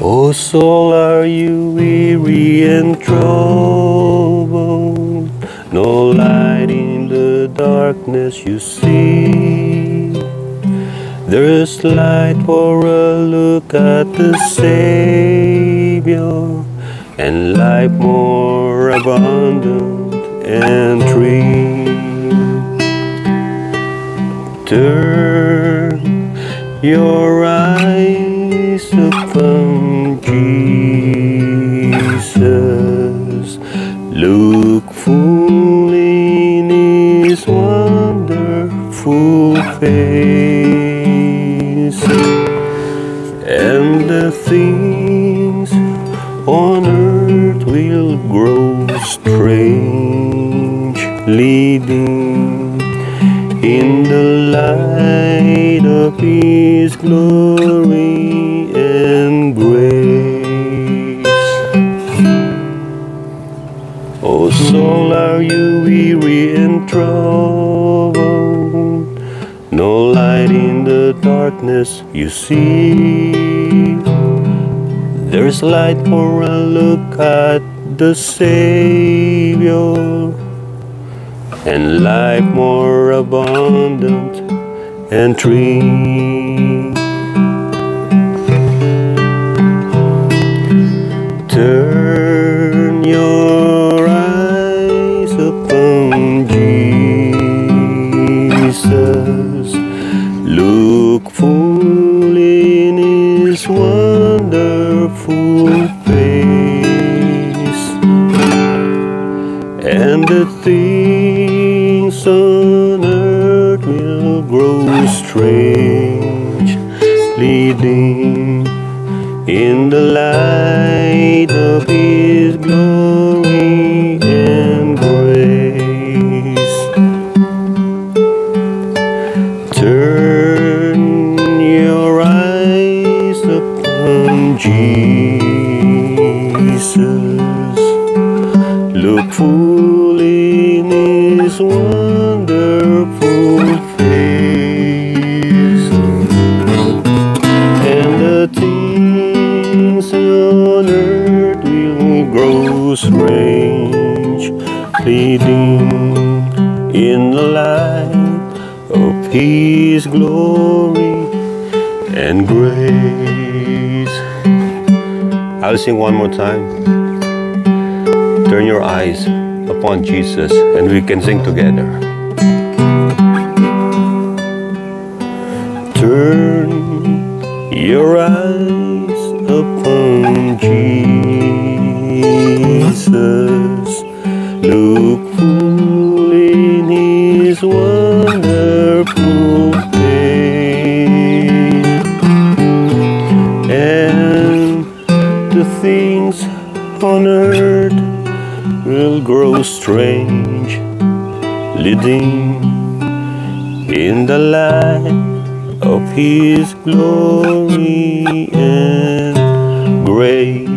O soul, are you weary and troubled? No light in the darkness you see. There's light for a look at the Savior, and life more abundant and free. Turn your eyes upon Jesus. Look full in His wonderful face, and the things on earth will grow strange, leading in the light of His glory and grace. O soul, are you weary and troubled? No light in the darkness you see. There's light for a look at the Savior, and life more abundant and free. Turn your eyes upon Jesus. Look full in His wonderful face, and the things on earth will grow strange, leading in the light of His glory and grace. Turn your eyes upon Jesus. Look full in His wonderful face, and the things on earth will grow strange, leading in the light of His glory and grace. I'll sing one more time. Turn your eyes upon Jesus, and we can sing together. Turn your eyes upon Jesus. Look full in His wonderful face, and the things on earth will grow strange, leading in the light of His glory and grace.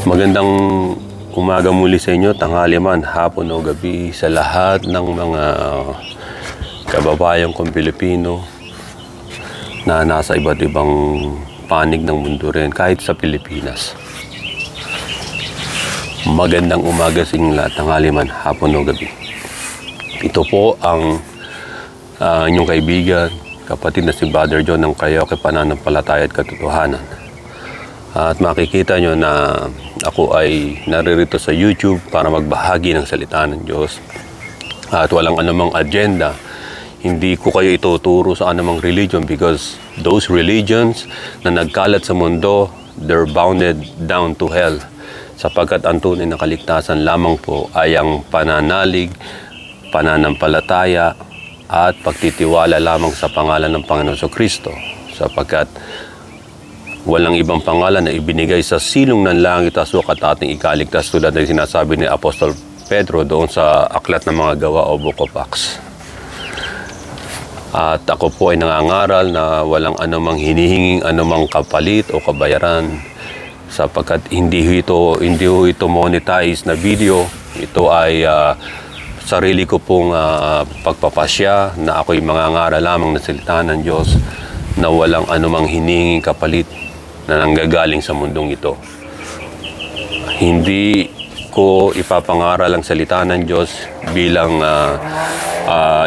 Magandang umaga muli sa inyo, tanghali man, hapon o gabi, sa lahat ng mga kababayang kong Pilipino na nasa iba't ibang panig ng mundo rin, kahit sa Pilipinas. Magandang umaga sa inyo lahat, tanghali man, hapon o gabi. Ito po ang inyong kaibigan, kapatid na si Brother John ng Kayoke Pananampalataya at Katotohanan. At makikita nyo na ako ay naririto sa YouTube para magbahagi ng salita ng Diyos. At walang anumang agenda. Hindi ko kayo ituturo sa anumang religion because those religions na nagkalat sa mundo, they're bounded down to hell. Sapagkat ang tunay na kaligtasan lamang po ay ang pananalig, pananampalataya at pagtitiwala lamang sa pangalan ng Panginoon Kristo. sapagkat walang ibang pangalan na ibinigay sa silong ng langit at sukat ating ikaligtas tulad ng sinasabi ni Apostol Pedro doon sa Aklat ng Mga Gawa o Book of Acts. At ako po ay nangangaral na walang anumang hinihinging anumang kapalit o kabayaran sapagkat hindi ho ito monetize na video. Ito ay sarili ko pong pagpapasya na ako'y mangangaral lamang ng salita ng Diyos na walang anumang hinihinging kapalit na nanggagaling sa mundong ito. Hindi ko ipapangaral ang salita ng Diyos bilang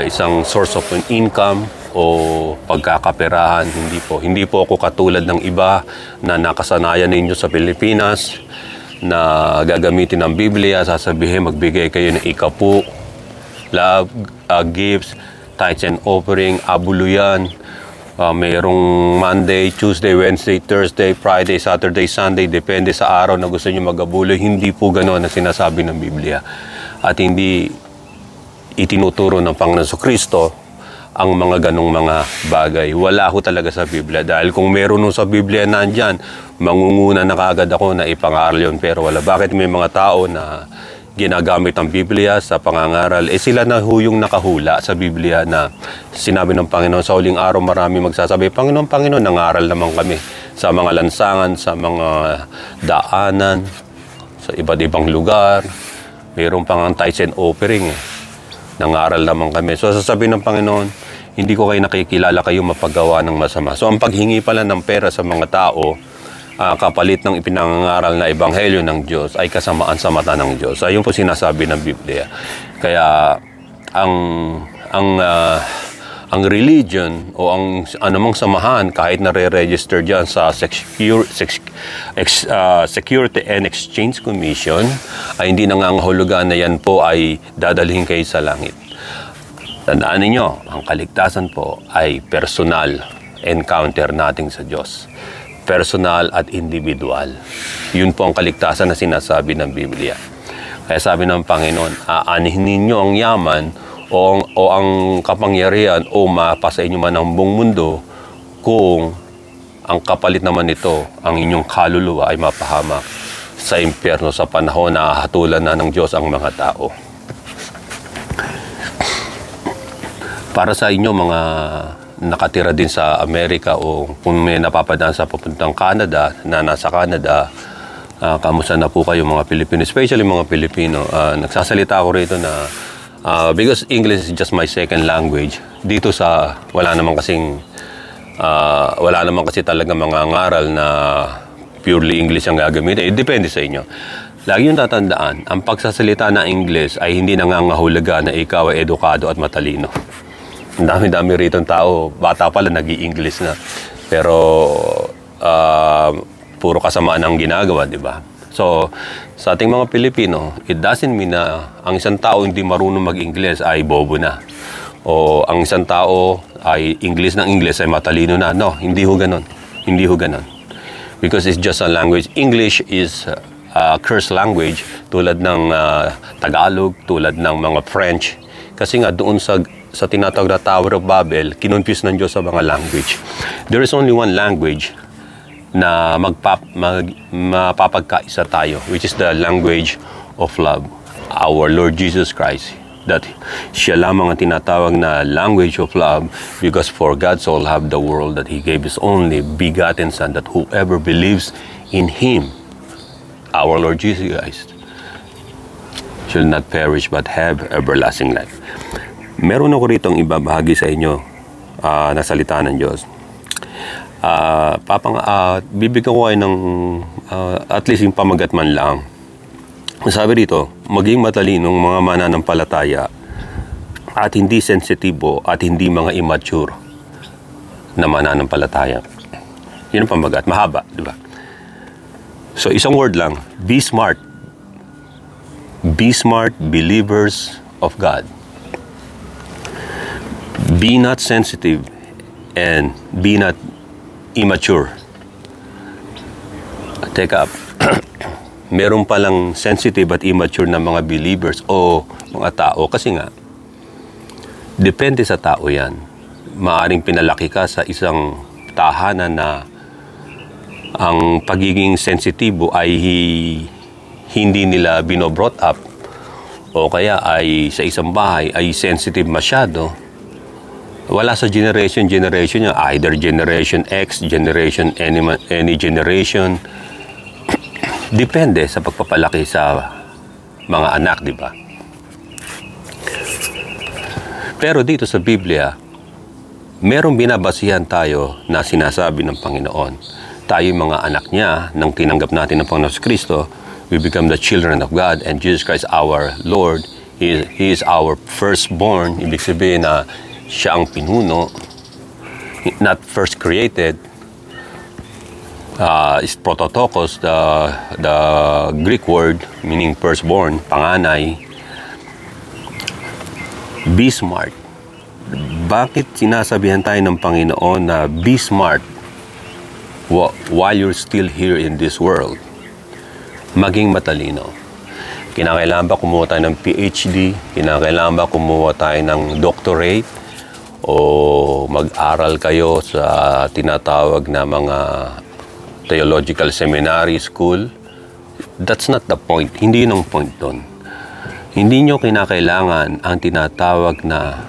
isang source of income o pagkakaperahan. Hindi po ako katulad ng iba na nakasanayan ninyo sa Pilipinas na gagamitin ng Biblia, sasabihin magbigay kayo ng ikapu, love, gifts, tithes and offering, abuluyan. Mayroong Monday, Tuesday, Wednesday, Thursday, Friday, Saturday, Sunday, depende sa araw na gusto nyo mag-abuloy. Hindi po gano'n ang sinasabi ng Biblia. At hindi itinuturo ng Panginoon Kristo ang mga ganong mga bagay. Wala ho talaga sa Biblia. Dahil kung meron nun sa Biblia nandyan, mangunguna na kaagad ako na ipangaral yun. Pero wala. Bakit may mga tao na ginagamit ang Biblia sa pangangaral? Sila na ho yung nakahula sa Biblia na sinabi ng Panginoon sa huling araw marami magsasabi, Panginoon, nangaral naman kami sa mga lansangan, sa mga daanan, sa iba't ibang lugar. Mayroon pang ang tithes and offering. Nangaral naman kami. So sasabihin ng Panginoon, hindi ko kayo nakikilala, kayo mapagawa ng masama. So ang paghingi pala ng pera sa mga tao, kapalit ng ipinangangaral na ebanghelyo ng Diyos ay kasamaan sa mata ng Diyos. Ayun po sinasabi ng Biblia. Kaya ang religion o ang anumang samahan kahit nare-register diyan sa Security and Exchange Commission ay hindi nangangahulugan na yan po ay dadalhin kayo sa langit. Tandaan ninyo, ang kaligtasan po ay personal encounter natin sa Diyos. Personal at individual. Yun po ang kaligtasan na sinasabi ng Biblia. Kaya sabi ng Panginoon, aanihin ninyo ang yaman o ang kapangyarihan o mapasa inyo man ang buong mundo kung ang kapalit naman nito, ang inyong kaluluwa ay mapahamak sa impyerno sa panahon na hatulan na ng Diyos ang mga tao. Para sa inyo mga nakatira din sa Amerika o kung may napapadaan sa papuntang Canada, na nasa Canada, kamusta na po kayo mga Pilipino, especially mga Pilipino. Nagsasalita ako rito na because English is just my second language. Dito sa wala naman kasi talaga mga ngaral na purely English ang gagamitin. Depende sa inyo. Lagi yung tatandaan, ang pagsasalita na English ay hindi nangangahulugan na ikaw ay edukado at matalino. Ang dami-dami rito ng tao, bata pala nag-i-English na. Pero puro kasamaan ang ginagawa, di ba? So, sa ating mga Pilipino, it doesn't mean na ang isang tao hindi marunong mag-English ay bobo na. O ang isang tao ay English ng English ay matalino na. No, hindi ho ganon. Hindi ho ganon. Because it's just a language. English is a cursed language tulad ng Tagalog, tulad ng mga French. Kasi nga doon sa tinatawag na Tower of Babel, kinonfuse ng Diyos sa mga language. There is only one language na mapapagkaisa tayo, which is the language of love. Our Lord Jesus Christ, that siya lamang ang tinatawag na language of love because for God so loved the world that He gave His only begotten Son, that whoever believes in Him, our Lord Jesus Christ, shall not perish but have everlasting life. Meron ako rito ang ibabahagi sa inyo na salita ng Diyos. Bibigyan ko kayo ng at least yung pamagat man lang. Sabi rito, maging matalinong mga mananampalataya at hindi sensitibo at hindi mga immature na mananampalataya. Yun ang pamagat. Mahaba, di ba? So, isang word lang. Be smart. Be smart believers of God. Be not sensitive and be not immature. Teka, meron palang sensitive at immature na mga believers o mga tao kasi nga, depende sa tao yan. Maaring pinalaki ka sa isang tahanan na ang pagiging sensitibo ay hindi nila binobrought up o kaya ay sa isang bahay ay sensitive masyado, wala sa generation niya, either generation X, generation any generation, depende sa pagpapalaki sa mga anak, di ba? Pero dito sa Biblia, merong binabasihan tayo na sinasabi ng Panginoon. Tayo mga anak niya, nang tinanggap natin ng Panginoon Kristo, we become the children of God, and Jesus Christ our Lord, He is our firstborn. Ibig sabihin na siya ang pinuno, not first created. Is prototokos, the Greek word meaning firstborn, panganay. Be smart. Bakit sinasabihan tayo ng Panginoon na be smart while you're still here in this world? Maging matalino. Kinakailangan ba kumuha tayo ng PhD? Kinakailangan ba kumuha tayo ng doctorate? O mag-aral kayo sa tinatawag na mga theological seminary school? That's not the point. Hindi yung point doon. Hindi nyo kinakailangan ang tinatawag na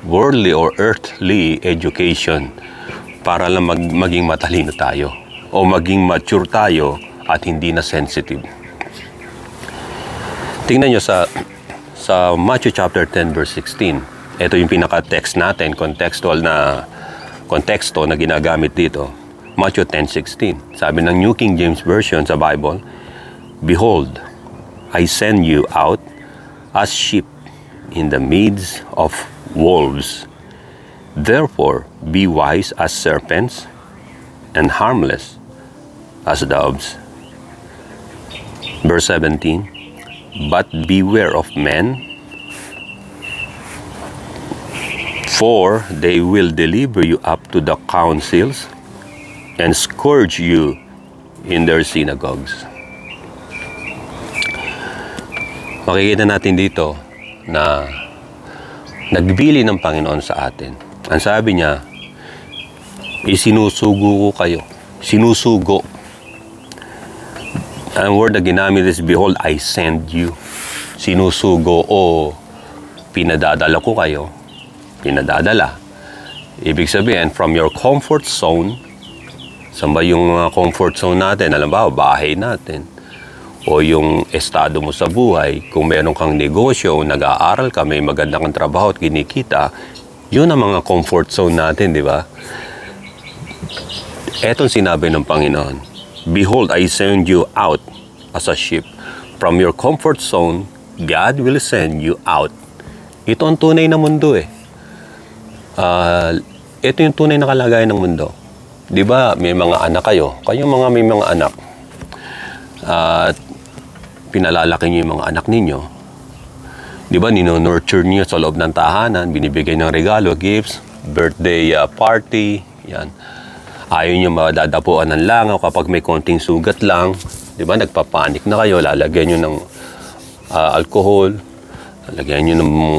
worldly or earthly education para lang maging matalino tayo o maging mature tayo at hindi na sensitive. Tingnan nyo sa Matthew chapter 10 verse 16. Ito yung pinaka-text natin, konteksto na ginagamit dito. Matthew 10:16. Sabi ng New King James Version sa Bible, "Behold, I send you out as sheep in the midst of wolves. Therefore, be wise as serpents and harmless as doves." Verse 17, "But beware of men, for they will deliver you up to the councils and scourge you in their synagogues." Makikita natin dito na nagbili ng Panginoon sa atin. Ang sabi niya, isinusugo ko kayo. Sinusugo. Ang word na ginamit is, "Behold, I send you." Sinusugo o pinadadala ko kayo. Pinadadala. Ibig sabihin, from your comfort zone, saan ba yung comfort zone natin? Alam ba, bahay natin. O yung estado mo sa buhay, kung meron kang negosyo, nag-aaral ka, may maganda kang trabaho at kinikita, yun ang mga comfort zone natin, di ba? Etong sinabi ng Panginoon, "Behold, I send you out as a sheep. From your comfort zone, God will send you out." Ito ang tunay na mundo eh. Ito yung tunay na kalagayan ng mundo. Di ba, may mga anak kayo. Kayong may mga anak. Pinalalaki niyo yung mga anak ninyo. Di ba, nino-nurture niyo sa loob ng tahanan, binibigay ng regalo, gifts, birthday party, yan. Ayaw nyo madadapuan ng langaw kapag may konting sugat lang. Di ba, nagpapanik na kayo, lalagyan nyo ng alcohol, lalagyan nyo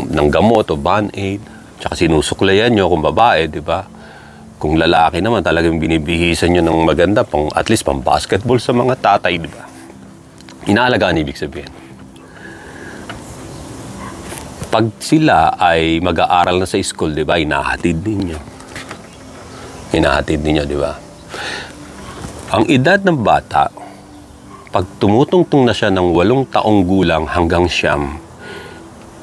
ng gamot o band-aid, tsaka sinusuklayan nyo kung babae, di ba? Kung lalaki naman, talagang binibihisan nyo ng maganda, at least pang basketball sa mga tatay, di ba? Inaalagaan, ibig sabihin. Pag sila ay mag-aaral na sa school, di ba, inahatid ninyo. Hinahatid ninyo, di ba? Ang edad ng bata, pag tumutungtong na siya ng 8 taong gulang hanggang 9,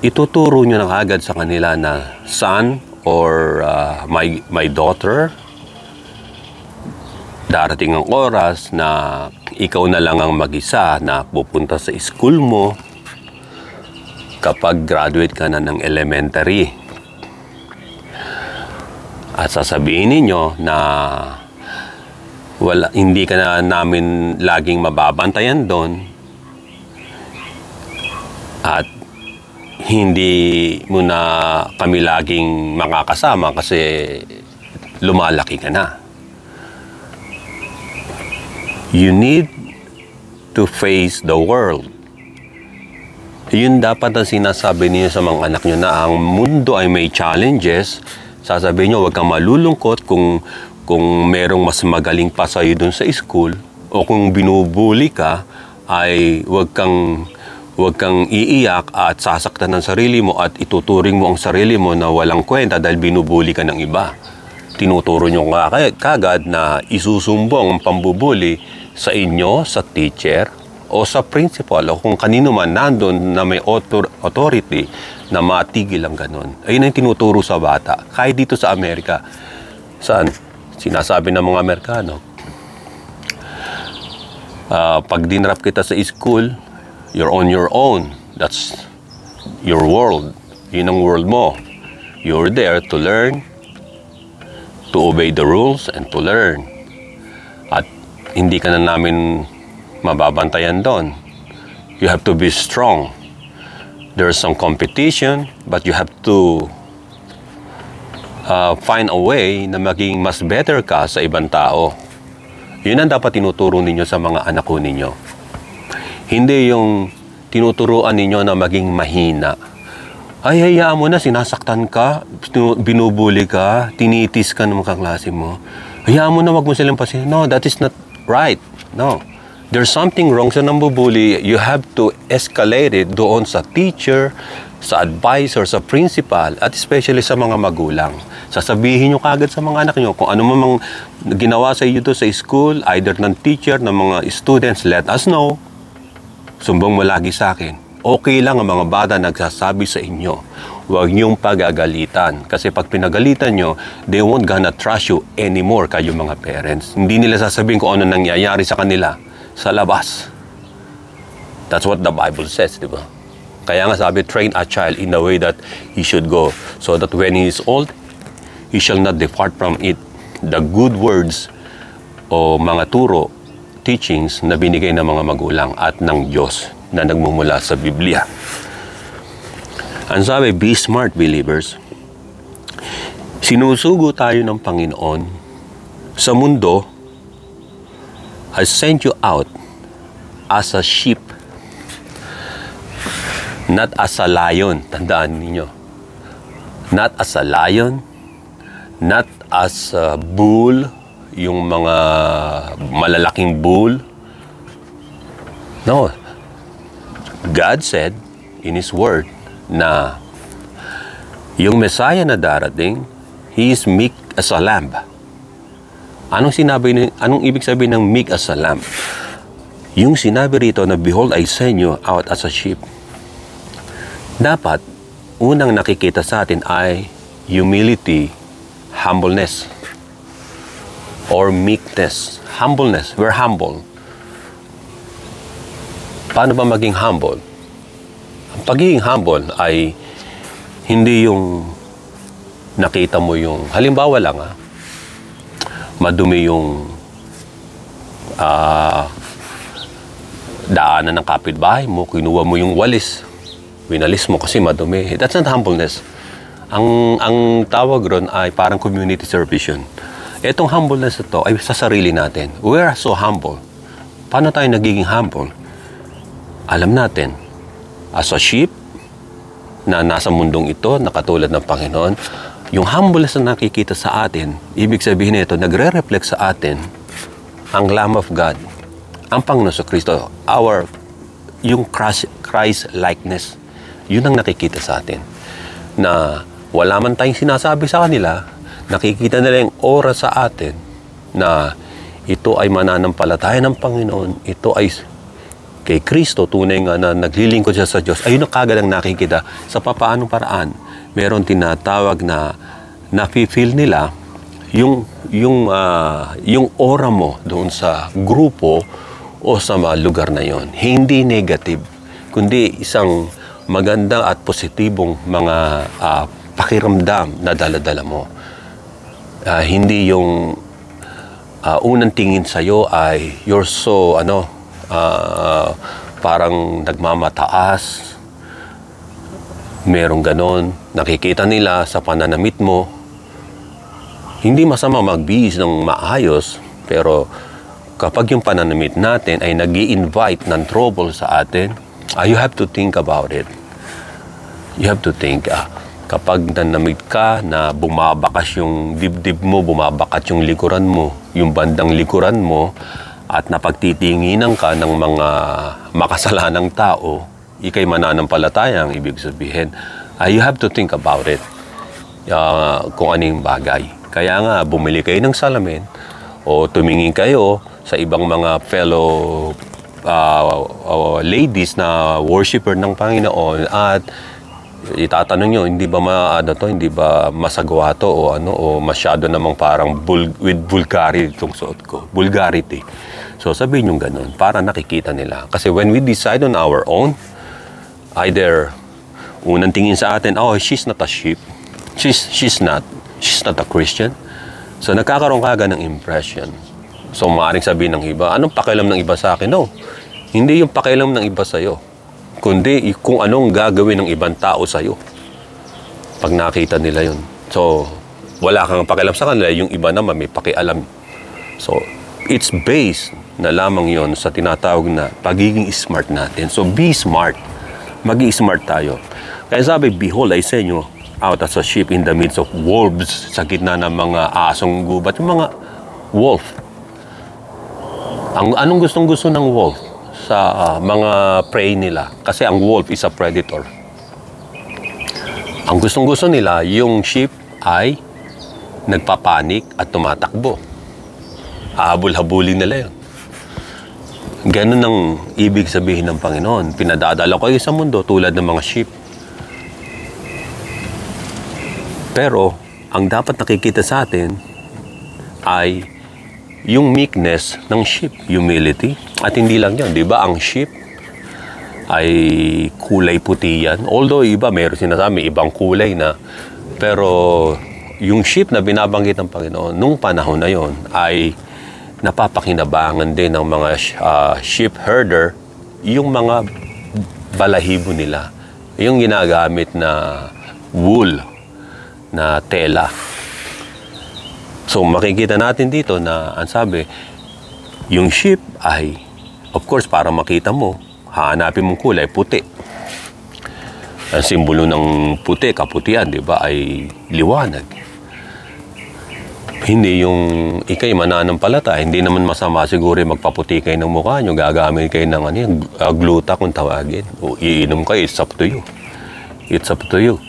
ituturo nyo na agad sa kanila na, "Son or my daughter, darating ang oras na ikaw na lang ang mag-isa na pupunta sa school mo kapag graduate ka na ng elementary. At sasabihin ninyo na hindi ka na namin laging mababantayan doon at hindi mo na kami laging makakasama kasi lumalaki ka na. You need to face the world." Yun dapat ang sinasabi niyo sa mga anak nyo, na ang mundo ay may challenges Sasabihin nyo, huwag kang malulungkot kung merong mas magaling pa sa'yo dun sa school, o kung binubuli ka, ay huwag kang iiyak at sasaktan ng sarili mo at ituturing mo ang sarili mo na walang kwenta dahil binubuli ka ng iba. Tinuturo nyo kagad na isusumbong ang pambubuli sa inyo, sa teacher, o sa principal, o kung kanino man nandun na may authority na matigil ang ganun. Ayun ang tinuturo sa bata. Kahit dito sa Amerika. Saan? Sinasabi ng mga Amerikano, pag dinrap kita sa school, you're on your own. That's your world. Yun ang world mo. You're there to learn, to obey the rules, and to learn. At hindi ka na namin mababantayan doon. You have to be strong. There's some competition, but you have to find a way na maging mas better ka sa ibang tao. Yun ang dapat tinuturo ninyo sa mga anak ko ninyo. Hindi yung tinuturuan ninyo na maging mahina. Ay, hayaan mo na, sinasaktan ka, binubuli ka, tinitis ka ng mga klase mo. Hayaan mo na, wag mo silang pasin. No, that is not right. No. There's something wrong sa nambubuli. You have to escalate it doon sa teacher, sa advisor, sa principal, at especially sa mga magulang. Sasabihin nyo kagad sa mga anak nyo kung ano mang ginawa sa iyo sa school, either ng teacher, ng mga students, let us know. Sumbong mo lagi sa akin. Okay lang ang mga bata nagsasabi sa inyo. Huwag niyong pagagalitan. Kasi pag pinagalitan nyo, they won't gonna trust you anymore, kayo mga parents. Hindi nila sasabihin kung ano nangyayari sa kanila sa labas. That's what the Bible says, di ba? Kaya nga sabi, train a child in the way that he should go, so that when he is old, he shall not depart from it. The good words o mga turo, teachings na binigay ng mga magulang at ng Diyos na nagmumula sa Biblia. Ang sabi, be smart, believers. Sinusugo tayo ng Panginoon sa mundo. I sent you out as a sheep, not as a lion. Tandaan ninyo. Not as a lion, not as a bull, yung mga malalaking bull. No. God said in His Word na yung Messiah na darating, He is meek as a lamb. Anong ibig sabihin ng meek as a lamb? Yung sinabi rito na, behold, I send you out as a sheep. Dapat, unang nakikita sa atin ay humility, humbleness, or meekness. Humbleness. We're humble. Paano ba maging humble? Ang pagiging humble ay hindi yung nakita mo yung, halimbawa lang madumi yung daanan ng kapitbahay mo, kinuha mo yung walis, winalis mo kasi madumi. That's not humbleness. Ang tawag ron ay parang community service yun. Etong humbleness na to ay sa sarili natin. We are so humble. Paano tayo nagiging humble? Alam natin, as a sheep na nasa mundong ito, na katulad ng Panginoon, yung humbleness na nakikita sa atin, ibig sabihin nito, nagre-reflect sa atin ang Lamb of God, ang Panginoon sa Kristo, yung Christ-likeness. Yun ang nakikita sa atin. Na wala man tayong sinasabi sa kanila, nakikita nila yung aura sa atin na ito ay mananampalataya ng Panginoon, ito ay kay Kristo, tunay nga na naglilingkod siya sa Diyos. Ayun ang kagad ang nakikita sa papaanong paraan. Meron tinatawag na nafe-feel nila yung aura mo doon sa grupo o sa mga lugar na yon. Hindi negative, kundi isang maganda at positibong mga pakiramdam na dala-dala mo. Hindi yung unang tingin sa'yo ay you're so parang nagmamataas. Merong ganon. Nakikita nila sa pananamit mo. Hindi masama magbihis ng maayos, pero kapag yung pananamit natin ay nag-i-invite ng trouble sa atin, you have to think about it. You have to think, Kapag nanamig ka na bumabakas yung dibdib mo, bumabakat yung likuran mo, yung bandang likuran mo, at napagtitinginan ka ng mga makasalanang tao, ikay mananampalataya ang ibig sabihin. You have to think about it. Kung ano yung bagay. Kaya nga, bumili kayo ng salamin o tumingin kayo sa ibang mga fellow ladies na worshiper ng Panginoon at itatanong nyo, hindi ba masagawa to o masyado namang parang with vulgarity itong suot ko. Vulgarity. So sabihin nyo ganun para nakikita nila. Kasi when we decide on our own, either unang tingin sa atin, she's not a sheep. She's not a Christian. So nagkakaroon ka agad ng impression. So maaaring sabihin ng iba, anong pakialam ng iba sa akin? No. Hindi yung pakialam ng iba sa'yo, kundi kung anong gagawin ng ibang tao sa'yo pag nakita nila yun. So, wala kang pakialam sa kanila, yung iba naman may pakialam. So, it's based na lamang yon sa tinatawag na pagiging smart natin. So, be smart. Maging smart tayo. Kaya sabi, behold, I send you out as a sheep in the midst of wolves, sa gitna ng mga asong gubat. Yung mga wolf. Anong gustong-gusto ng wolf sa mga prey nila? Kasi ang wolf is a predator. Ang gustong-gusto nila, yung sheep ay nagpapanik at tumatakbo. Habul-habulin nila yun. Ganun ang ibig sabihin ng Panginoon. Pinadadala ko kayo sa mundo tulad ng mga sheep. Pero, ang dapat nakikita sa atin ay yung meekness ng sheep, humility. At hindi lang yan, di ba? Ang sheep ay kulay puti yan. Although iba, meron sinasabi, ibang kulay na. Pero yung sheep na binabanggit ng Panginoon, nung panahon na yon ay napapakinabangan din ng mga sheep herder, yung mga balahibo nila. Yung ginagamit na wool, na tela. So, makikita natin dito na, ang sabi, yung sheep ay, of course, para makita mo, hahanapin mong kulay, puti. Ang simbolo ng puti, kaputian, di ba, ay liwanag. Hindi yung ikay mananampalata, hindi naman masama siguro magpaputi kayo ng mukha nyo, gagamit kayo ng gluta kung tawagin, o iinom kayo, it's up to you. It's up to you.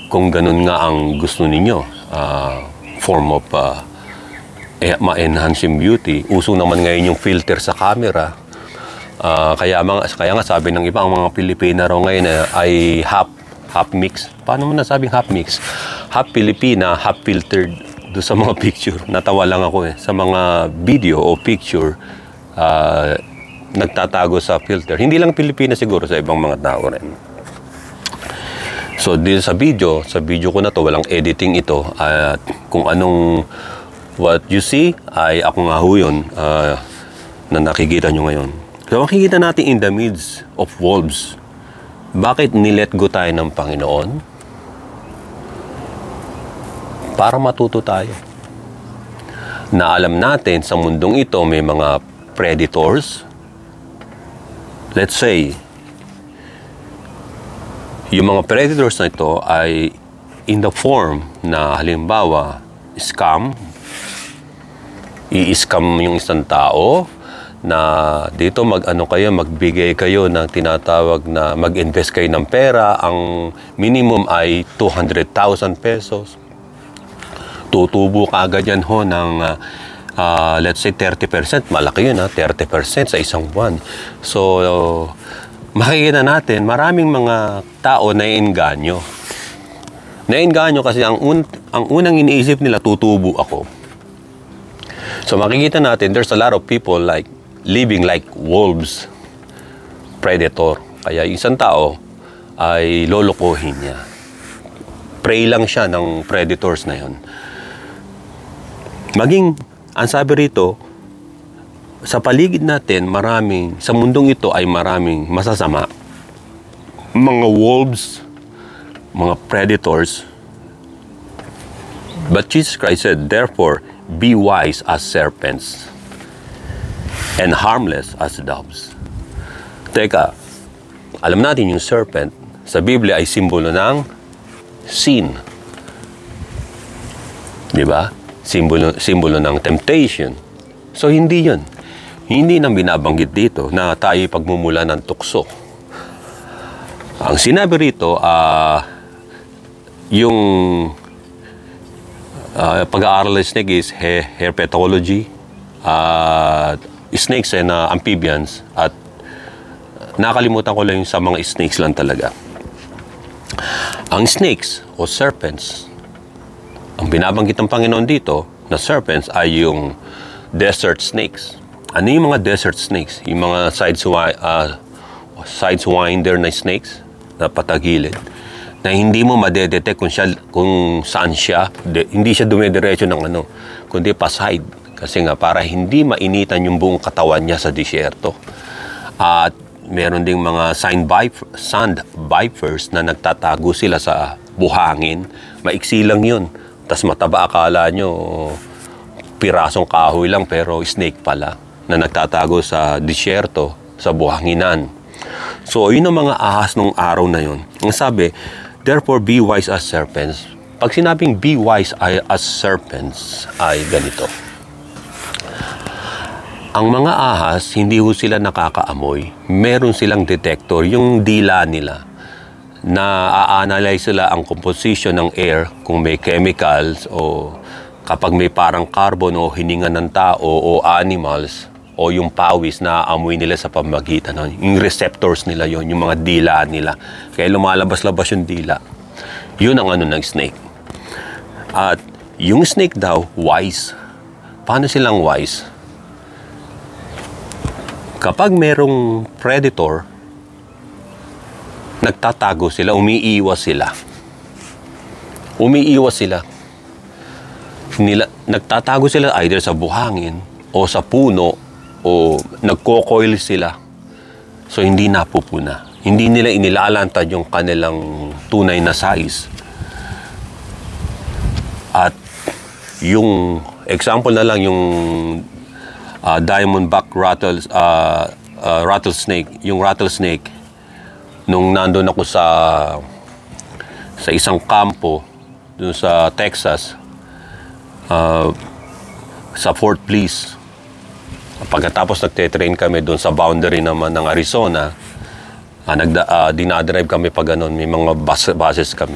Kung ganun nga ang gusto ninyo, form of ma-enhance yung beauty. Uso naman ngayon yung filter sa camera. Kaya nga sabi ng iba, ang mga Pilipina raw ngayon ay half mix. Paano mo nasabing half mix? Half Pilipina, half filtered do sa mga picture. Natawa lang ako sa mga video o picture nagtatago sa filter. Hindi lang Pilipina siguro, sa ibang mga tao rin. So, dito sa video ko na to, walang editing ito. At kung anong what you see, ay ako nga ho yun na nakikita nyo ngayon. So, makikita natin in the midst of wolves. Bakit nilet go tayo ng Panginoon? Para matuto tayo. Na alam natin, sa mundong ito, may mga predators. Let's say, yung mga predators na ito ay in the form na halimbawa scam. I-scam yung isang tao na dito magbigay kayo ng tinatawag na mag-invest kayo ng pera. Ang minimum ay 200,000 pesos. Tutubo ka agad yan ho ng let's say 30%. Malaki yun 30% sa isang buwan. So, makikita natin, maraming mga tao na iinganyo. Nainganyo kasi ang unang iniisip nila, tutubo ako. So makikita natin, there's a lot of people living like wolves, predator. Kaya isang tao ay lolokohin niya. Prey lang siya ng predators na yun. Ang sabi rito, sa paligid natin, sa mundong ito ay maraming masasama. Mga wolves, mga predators. But Jesus Christ said, therefore, be wise as serpents and harmless as doves. Teka, alam natin yung serpent, sa Biblia ay simbolo ng sin. Di ba? Simbolo ng temptation. So, hindi yun. Hindi nang binabanggit dito na tayo pagmumula ng tukso. Ang sinabi rito, yung pag-aaral ng snake is herpetology, snakes and amphibians, at nakalimutan ko lang yung sa mga snakes lang talaga. Ang snakes o serpents, ang binabanggit ng Panginoon dito na serpents ay yung desert snakes. Ano yung mga desert snakes? Yung mga sidewinder na snakes na patagilid, na hindi mo madedetect kung saan siya. Hindi siya dumediretso ng kundi pa side. Kasi nga, para hindi mainitan yung buong katawan niya sa disyerto. At meron ding mga sand vipers na nagtatago sila sa buhangin. Maiksi lang yun. Tas mataba, akala nyo pirasong kahoy lang, pero snake pala na nagtatago sa disyerto, sa buhanginan. So, yun ang mga ahas nung araw na yun. Ang sabi, therefore be wise as serpents. Pag sinabing be wise as serpents ay ganito. Ang mga ahas, hindi ho sila nakakaamoy. Meron silang detector, yung dila nila, na a-analyze sila ang composition ng air, kung may chemicals o kapag may parang carbon o hininga ng tao o animals o yung pawis na amoy nila sa pamagitan. Yung receptors nila yon, yung mga dila nila. Kaya lumalabas-labas yung dila. Yun ang ng snake. At yung snake daw, wise. Paano silang wise? Kapag merong predator, nagtatago sila, umiiwas sila. Nagtatago sila either sa buhangin o sa puno o nagko-coil sila. So, hindi napupuna. Hindi nila inilalantad yung kanilang tunay na size. At yung example na lang, yung diamondback rattlesnake. Yung rattlesnake, nung nandun ako sa isang kampo dun sa Texas, sa Fort Bliss. Pagkatapos nagte-train kami dun sa boundary naman ng Arizona, dinadrive kami pag ganun, may mga buses kami.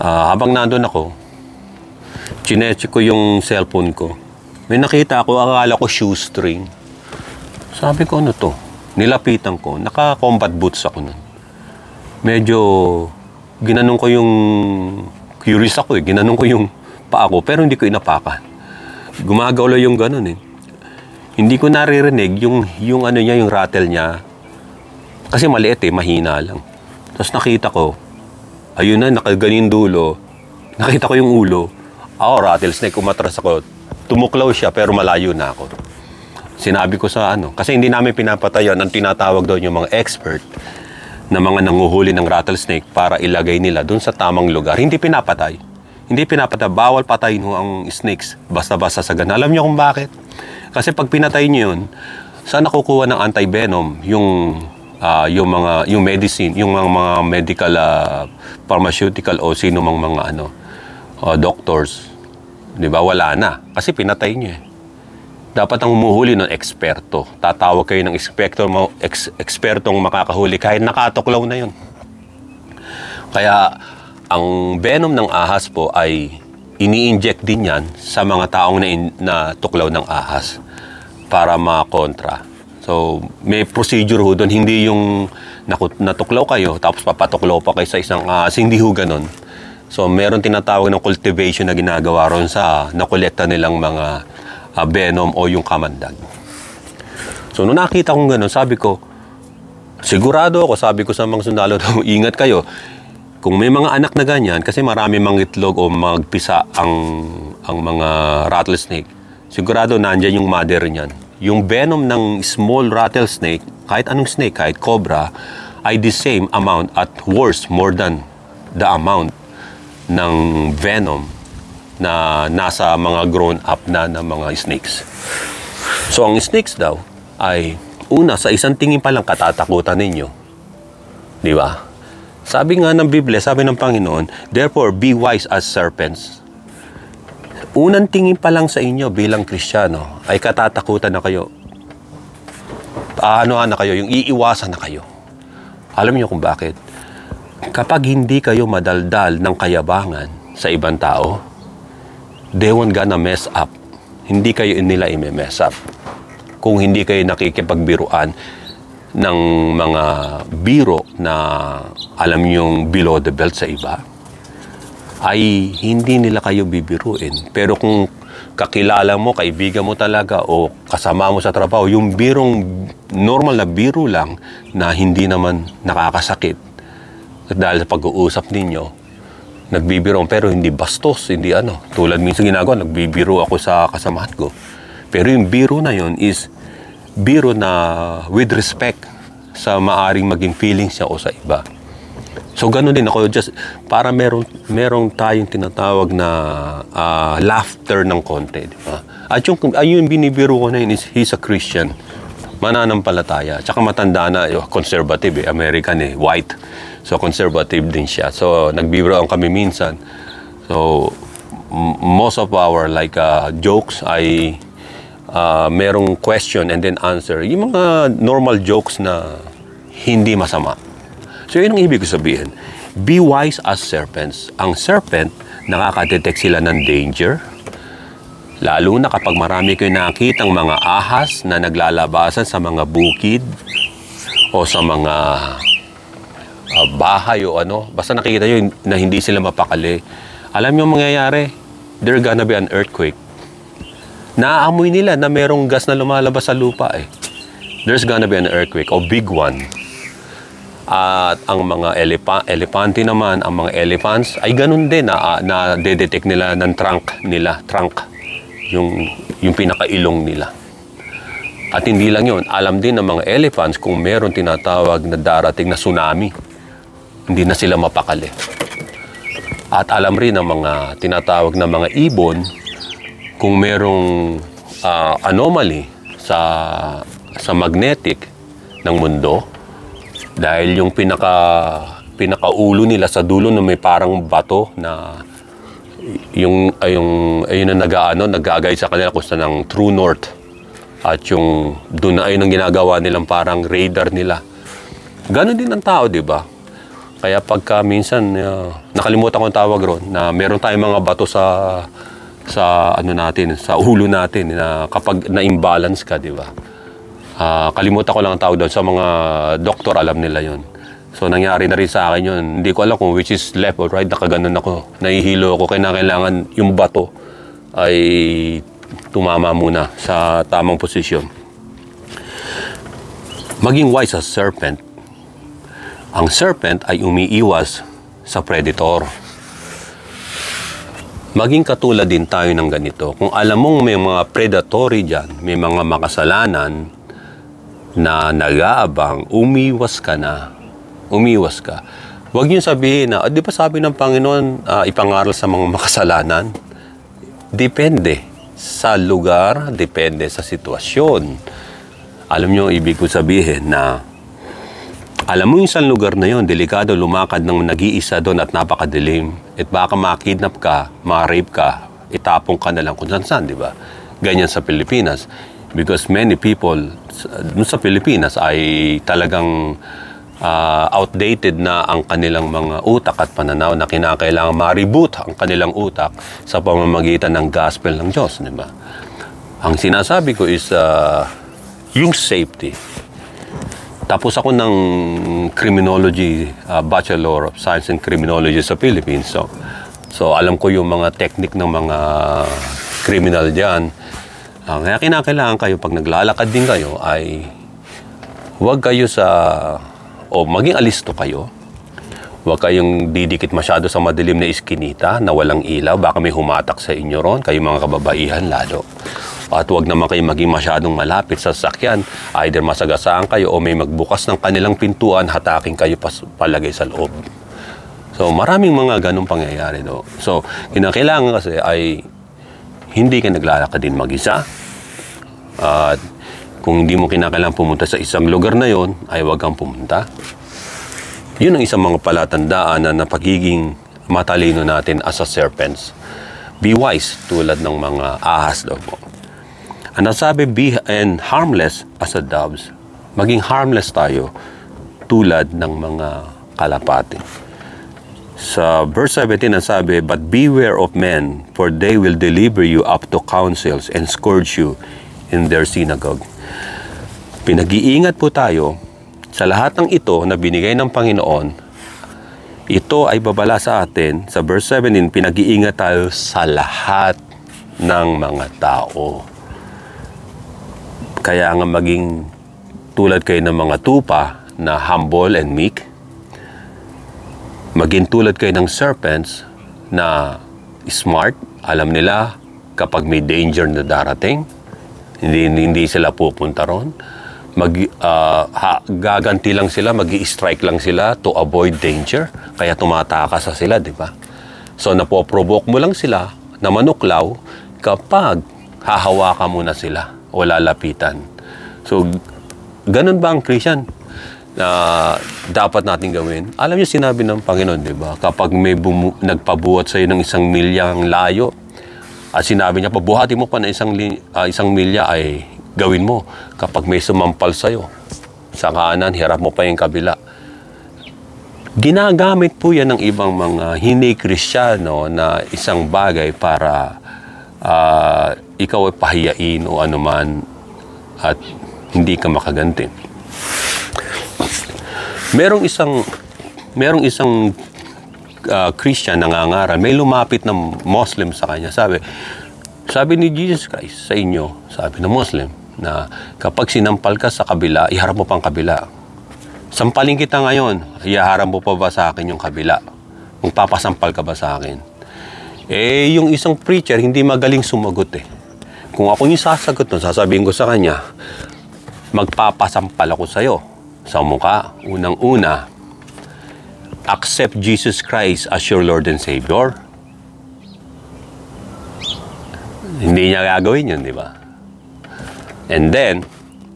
Habang nandun ako, chinecheck ko yung cellphone ko. May nakita ako, akala ko shoestring. Sabi ko, ano to? Nilapitan ko. Naka-combat boots ako nun. Medyo, ginanong ko yung, curious ako ginanong ko yung paa ko, pero hindi ko inapakan. Gumagalaw yung ganun Hindi ko naririnig yung ano niya, yung rattle niya. Kasi maliit mahina lang. Tapos nakita ko, ayun na, nakaganin dulo. Nakita ko yung ulo. Rattlesnake, umatras ako. Tumuklaw siya, pero malayo na ako. Sinabi ko sa kasi hindi namin pinapatayan, ang tinatawag doon yung mga expert na mga nanguhuli ng rattlesnake para ilagay nila doon sa tamang lugar. Hindi pinapatay. Bawal patayin ang snakes basta-basta sa ganun. Alam niyo kung bakit? Kasi pag pinatay niyo yun, saan nakukuha ng anti-venom yung medicine, yung mga medical pharmaceutical o sino mang mga doctors. 'Di ba? Wala na kasi pinatay niyo Dapat ang humuhuli ng eksperto. Tatawag kayo ng ekspertong makakahuli kahit nakatuklaw na 'yon. Kaya ang venom ng ahas po ay ini-inject din yan sa mga taong na tuklaw ng ahas para makontra. So, may procedure ho doon. Hindi yung natuklaw kayo tapos papatuklaw pa kayo sa isang ahas. Hindi ho ganun. So, meron tinatawag ng cultivation na ginagawa ron sa nakolekta nilang mga venom o yung kamandag. So, nung nakita kong ganun, sabi ko, sigurado ako, sabi ko sa mga sundalo, ingat kayo. Kung may mga anak na ganyan, kasi marami mangitlog o magpisa ang mga rattlesnake, sigurado nandyan yung mother niyan. Yung venom ng small rattlesnake, kahit anong snake, kahit cobra, ay the same amount at worse, more than the amount ng venom na nasa mga grown-up na mga snakes. So, ang snakes daw ay, una, sa isang tingin pa lang katatakutan ninyo. Di ba? Sabi nga ng Biblia, sabi ng Panginoon, therefore be wise as serpents. Unang tingin pa lang sa inyo bilang Kristiyano ay katatakutan na kayo. Ano na kayo, yung iiwasan na kayo. Alam niyo kung bakit? Kapag hindi kayo madaldal ng kayabangan sa ibang tao, they won't gonna mess up. Hindi kayo nila i-mess up. Kung hindi kayo nakikipagbiruan ng mga biro na alam niyong below the belt sa iba, ay hindi nila kayo bibiruin. Pero kung kakilala mo, kaibigan mo talaga o kasama mo sa trabaho, yung birong normal na biro lang na hindi naman nakakasakit dahil sa pag-uusap ninyo, nagbibiro pero hindi bastos, hindi ano. Tulad minsan ginagawa, nagbibiro ako sa kasamahan ko. Pero yung biro na yun is biro na with respect sa maaring maging feelings niya o sa iba. So, gano'n din ako. Just para merong tayong tinatawag na laughter ng konti. Di ba? At yung binibiro ko na yun is he's a Christian. Mananampalataya. Tsaka matanda na, conservative American white. So, conservative din siya. So, nagbibiroan kami minsan. So, most of our jokes ay merong question and then answer. Yung mga normal jokes na hindi masama. So, yun ang ibig sabihin. Be wise as serpents. Ang serpent, nakaka-detect sila ng danger. Lalo na kapag marami kayo nakitang mga ahas na naglalabasan sa mga bukid o sa mga bahay o ano. Basta nakikita nyo na hindi sila mapakali. Alam nyo ang mangyayari? There's gonna be an earthquake. Naaamoy nila na merong gas na lumalabas sa lupa There's gonna be an earthquake o big one. At ang mga elepante naman, ang mga elephants ay ganun din na detect nila ng trunk, yung pinakailong nila. At hindi lang yun, alam din ng mga elephants kung meron tinatawag na darating na tsunami. Hindi na sila mapakali. At alam rin ng mga tinatawag na mga ibon kung merong anomaly sa magnetic ng mundo. Dahil yung pinakaulo nila sa dulo na may parang bato na ayun na nag-aagay sa kanila kung saan ang true north. At yung doon na ayun ang ginagawa nilang parang radar nila. Ganon din ang tao, di ba? Kaya pagka minsan nakalimutan ko ang tawag ron na meron tayong mga bato sa ulo natin na kapag na-imbalance ka, di ba? Kalimutan ko lang ang tawag doon. Sa mga doktor, alam nila yon. So, nangyari na rin sa akin yun. Hindi ko alam kung which is left or right. Nakaganon ako. Nahihilo ako. Kailangan yung bato ay tumama muna sa tamang posisyon. Maging wise as serpent. Ang serpent ay umiiwas sa predator. Maging katulad din tayo ng ganito. Kung alam mong may mga predatory dyan, may mga makasalanan na nag-aabang, umiwas ka na. Umiwas ka. Huwag niyo sabihin na, di ba sabi ng Panginoon, ipangaral sa mga makasalanan? Depende sa lugar, depende sa sitwasyon. Alam niyo, ibig ko sabihin na, alam mo yung isang lugar na yon, delikado lumakad ng nag-iisa doon at napakadilim. At baka makidnap ka, ma-rape ka, itapong ka na lang kung saan, di ba? Ganyan sa Pilipinas. Because many people sa Pilipinas ay talagang outdated na ang kanilang mga utak at pananaw na kinakailangan ma-reboot ang kanilang utak sa pamamagitan ng gospel ng Diyos, di ba? Ang sinasabi ko is yung safety. Tapos ako ng criminology, Bachelor of Science in Criminology sa Philippines. So alam ko yung mga technique ng mga criminal diyan. Kaya kinakailangan kayo pag naglalakad din kayo ay huwag kayo maging alisto kayo. Huwag kayong didikit masyado sa madilim na iskinita na walang ilaw. Baka may humatak sa inyo ron, kayo mga kababaihan lalo. At huwag naman kayo maging masyadong malapit sa sasakyan. Either masagasaan kayo o may magbukas ng kanilang pintuan, hataking kayo palagay sa loob. So maraming mga ganong pangyayari. No? So kinakailangan kasi ay hindi ka naglalakad din mag-isa. At kung hindi mo kinakailangan pumunta sa isang lugar na yon, ay huwag kang pumunta. Yun ang isang mga palatandaan na pagiging matalino natin as a serpents. Be wise tulad ng mga ahas daw po. Ang nasabi, be and harmless as a doves. Maging harmless tayo tulad ng mga kalapati. Sa verse 17 nasabi, but beware of men, for they will deliver you up to councils and scourge you in their synagogue. Pinag-iingat po tayo sa lahat ng ito na binigay ng Panginoon. Ito ay babala sa atin. Sa verse 17, pinag-iingat tayo sa lahat ng mga tao. Kaya nga maging tulad kayo ng mga tupa na humble and meek. Maging tulad kayo ng serpents na smart. Alam nila kapag may danger na darating, hindi sila pupunta ron. Gaganti lang sila, mag-i-strike lang sila to avoid danger. Kaya tumatakas sa sila, di ba? So, napoprovoke mo lang sila na manuklaw kapag hahawakan mo na sila o lalapitan. So, ganun ba ang Christian na dapat natin gawin? Alam niyo, sinabi ng Panginoon, di ba? Kapag may nagpabuhat sa iyo ng 1 milyang layo, at sinabi niya, pabuhati mo pa ng 1 milya ay gawin mo. Kapag may sumampal sa'yo sa kanan, hirap mo pa yung kabila. Ginagamit po yan ng ibang mga hindi Kristiyano na isang bagay para ikaw ay pahiyain o anuman at hindi ka makaganti. Merong isang Christian nangangaral, may lumapit na Muslim sa kanya. Sabi ni Jesus Christ sa inyo, sabi ng Muslim, na kapag sinampal ka sa kabila, iharap mo pang kabila. Sampalin kita ngayon, iharap mo pa ba sa akin yung kabila? Magpapasampal ka ba sa akin? Yung isang preacher, hindi magaling sumagot eh. Kung ako yung sasagot nun, sasabihin ko sa kanya, magpapasampal ako sa'yo sa mukha. Unang-una, accept Jesus Christ as your Lord and Savior. Hindi niya gagawin yun, di ba? And then,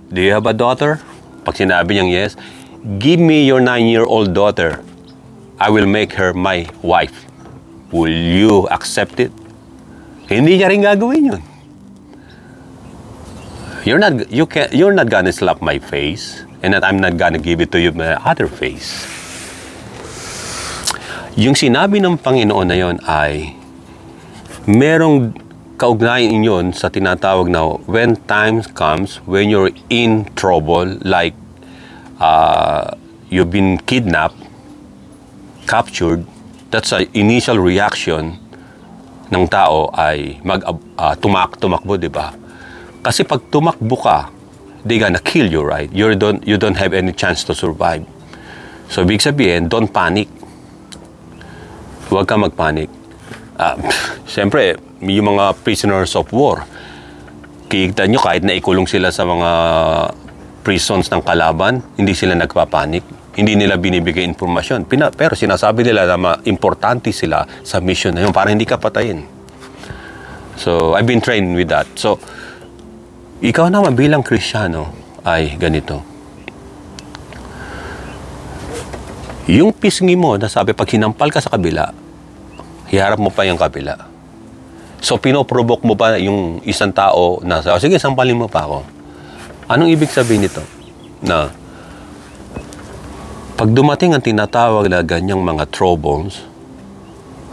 do you have a daughter? Pag sinabi niyang yes, give me your 9-year-old daughter. I will make her my wife. Will you accept it? Hindi niya rin gagawin yun. You're not gonna slap my face, and that I'm not gonna give it to you my other face. Yung sinabi ng Panginoon na yon ay merong kaugnayan yun sa tinatawag na when time comes, when you're in trouble, like you've been kidnapped, captured, that's an initial reaction ng tao ay tumakbo, di ba? Kasi pag tumakbo ka, they gonna kill you, right? You don't have any chance to survive. So, ibig sabihin, don't panic. Huwag ka magpanic. Siyempre, yung mga prisoners of war, kikita nyo kahit na ikulong sila sa mga prisons ng kalaban, hindi sila nagpapanik. Hindi nila binibigay informasyon. Pero sinasabi nila na importante sila sa mission na yun para hindi ka patayin. So, I've been trained with that. So, ikaw naman bilang Kristiyano ay ganito. Yung pisngi mo, nasabi, pag hinampal ka sa kabila, hiharap mo pa yung kabila. So, pinoprovoke mo pa yung isang tao na, sige, sampalin mo pa ako. Anong ibig sabihin nito? Na, pag dumating ang tinatawag na ganyang mga troubles,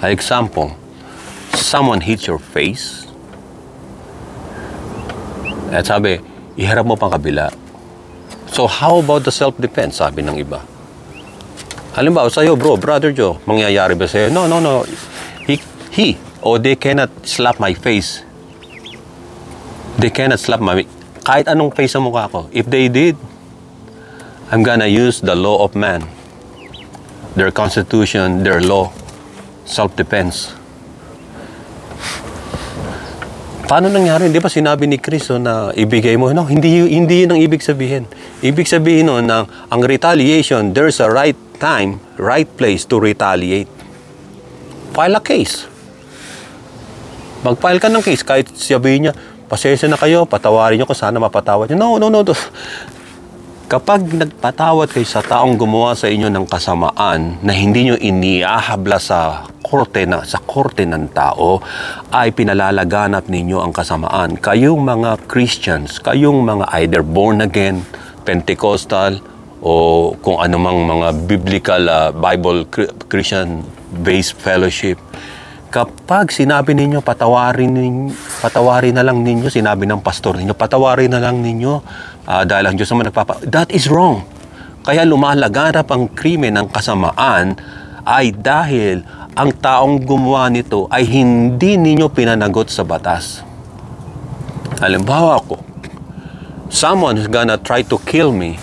example, someone hits your face, at sabi, iharap mo pang kabila. So, how about the self-defense? Sabi ng iba. Halimbawa, sa'yo, brother Joe, mangyayari ba sa'yo? No. They cannot slap my face. They cannot slap kahit anong face sa mukha ko. If they did, I'm gonna use the law of man. Their constitution, their law. Self-defense. Paano nangyari? Di ba sinabi ni Kristo na ibigay mo? No, hindi yun ang ibig sabihin. Ibig sabihin nun na ang retaliation, there's a right time, right place to retaliate. File a case. Mag-file ka ng case kahit sabihin niya, pasensya na kayo, patawarin niyo ko, sana mapatawad niyo. No. Kapag nagpatawad kayo sa taong gumawa sa inyo ng kasamaan na hindi nyo iniahabla sa korte ng tao, ay pinalalaganap ninyo ang kasamaan. Kayong mga Christians, kayong mga either born again, Pentecostal, o kung anumang mga biblical Bible Christian-based fellowship, kapag sinabi ninyo, patawarin na lang ninyo, sinabi ng pastor ninyo, patawarin na lang ninyo, dahil ang Diyos naman that is wrong. Kaya lumalaganap ang krimen ng kasamaan ay dahil ang taong gumawa nito ay hindi ninyo pinanagot sa batas. Halimbawa ko, someone who's gonna try to kill me,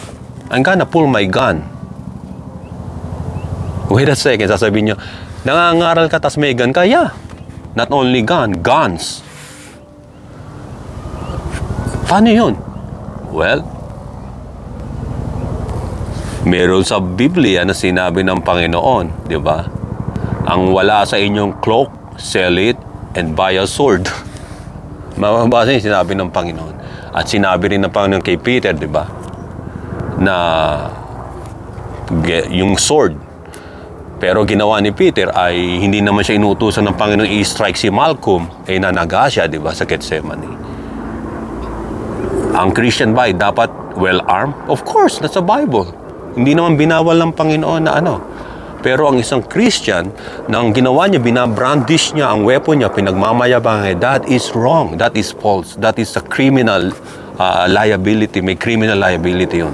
I'm gonna pull my gun. Wait a second, sasabihin nyo, nangangaral ka tas may gun ka? Yeah. Not only gun, guns. Paano yun? Well, meron sa Biblia na sinabi ng Panginoon, di ba? Ang wala sa inyong cloak, sell it and buy a sword. Mababasa yung sinabi ng Panginoon. At sinabi rin ng Panginoon kay Peter, di ba? Na yung sword. Pero ginawa ni Peter ay hindi naman siya inutusan ng Panginoon i-strike si Malcolm, eh nanaga siya, di ba, sa Gethsemane. Ang Christian ba dapat well-armed? Of course, that's a Bible. Hindi naman binawal ng Panginoon na ano. Pero ang isang Christian, na ang ginawa niya, binabrandish niya ang weapon niya, pinagmamayabang niya, that is wrong, that is false, that is a criminal liability, may criminal liability yun.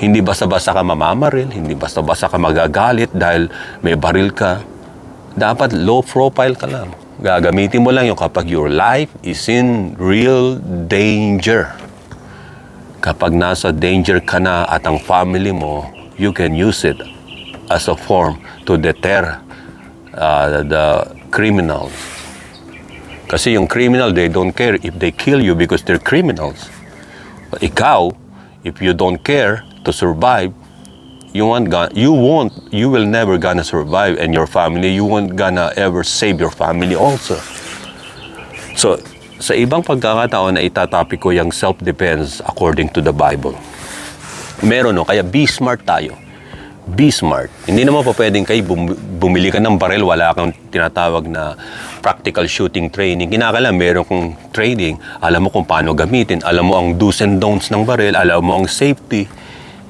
Hindi basta-basta ka mamamaril, hindi basta-basta ka magagalit dahil may baril ka. Dapat low profile ka lang. Gagamitin mo lang yung kapag your life is in real danger. Kapag nasa danger ka na at ang family mo, you can use it as a form to deter the criminals. Kasi yung criminal, they don't care if they kill you because they're criminals. But ikaw, if you don't care to survive, you will never gonna survive, and your family, you won't gonna ever save your family also. So, sa ibang pagkakataon na itatapik ko yung self-defense according to the Bible. Meron, no? Kaya be smart tayo. Be smart. Hindi naman pa pwedeng kayo bumili ka ng baril, wala kang tinatawag na practical shooting training. Kinakailangan meron kong training, alam mo kung paano gamitin, alam mo ang do's and don'ts ng baril, alam mo ang safety.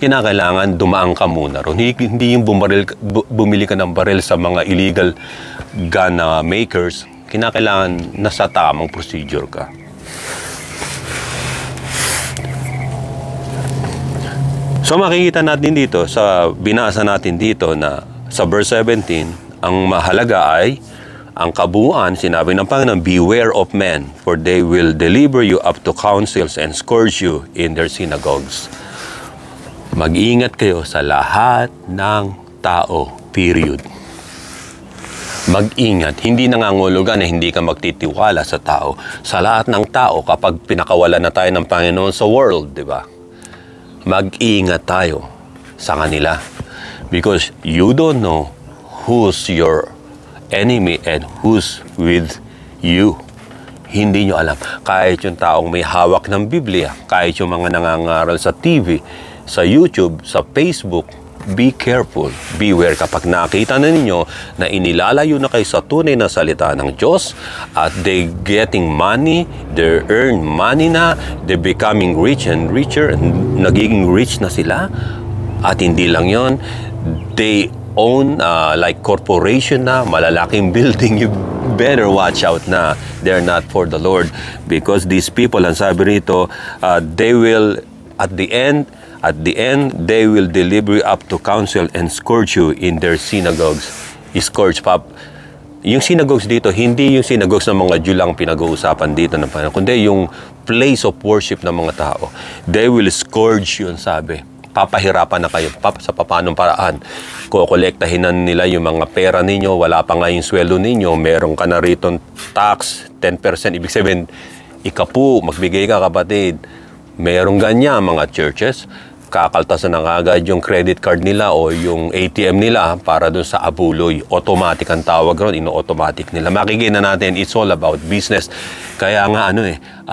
Kinakailangan dumaan ka muna ron. Hindi yung bumili ka ng baril sa mga illegal gun makers. Kinakailangan nasa tamang procedure ka. So makikita natin dito, binasa natin dito na sa verse 17, ang mahalaga ay ang kabuuan, sinabi ng Panginoon, beware of men, for they will deliver you up to councils and scourge you in their synagogues. Mag-ingat kayo sa lahat ng tao, period. Mag-ingat, hindi nangangulugan na hindi ka magtitiwala sa tao. Sa lahat ng tao, kapag pinakawalan na tayo ng Panginoon sa world, di ba? Mag-ingat tayo sa kanila. Because you don't know who's your enemy and who's with you. Hindi nyo alam. Kahit yung taong may hawak ng Biblia, kahit yung mga nangangaral sa TV, sa YouTube, sa Facebook, be careful, beware. Kapag nakita na ninyo na inilalayo na kayo sa tunay na salita ng Diyos at they getting money, they earn money na, they becoming rich and richer, and nagiging rich na sila. At hindi lang yon, they own like corporation na, malalaking building. You better watch out na they're not for the Lord, because these people, ang sabi rito, they will at the end they will deliver you up to council and scourge you in their synagogues. Scourge, yung synagogues dito, hindi yung synagogues ng mga Jew lang pinag-uusapan dito ng Panginoon, kundi yung place of worship ng mga tao. They will scourge you, sabi. Papahirapan na kayo sa papanong paraan. Kukolektahin na nila yung mga pera ninyo, wala pa nga yung sweldo ninyo, meron ka na rito tax, 10%, ibig sabihin, ikapu, magbigay ka kapatid. Merong ganyan mga churches. kakaltasan ng agad yung credit card nila o yung ATM nila para doon sa abuloy. Automatic ang tawag ron, ino-automatic nila. Makikita natin, it's all about business. Kaya nga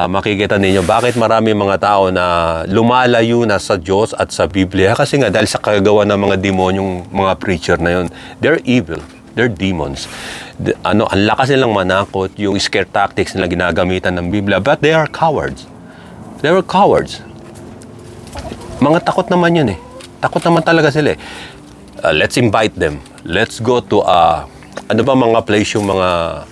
makikita ninyo bakit marami mga tao na lumalayo na sa Diyos at sa Biblia. Kasi nga dahil sa kagawa ng mga demonyong mga preacher na yun, they're evil. They're demons. Ang lakas nilang manakot, yung scare tactics na ginagamitan ng Biblia, but they are cowards. They were cowards. Mga takot naman yun eh. Takot naman talaga sila eh. Let's invite them. Let's go to mga place yung mga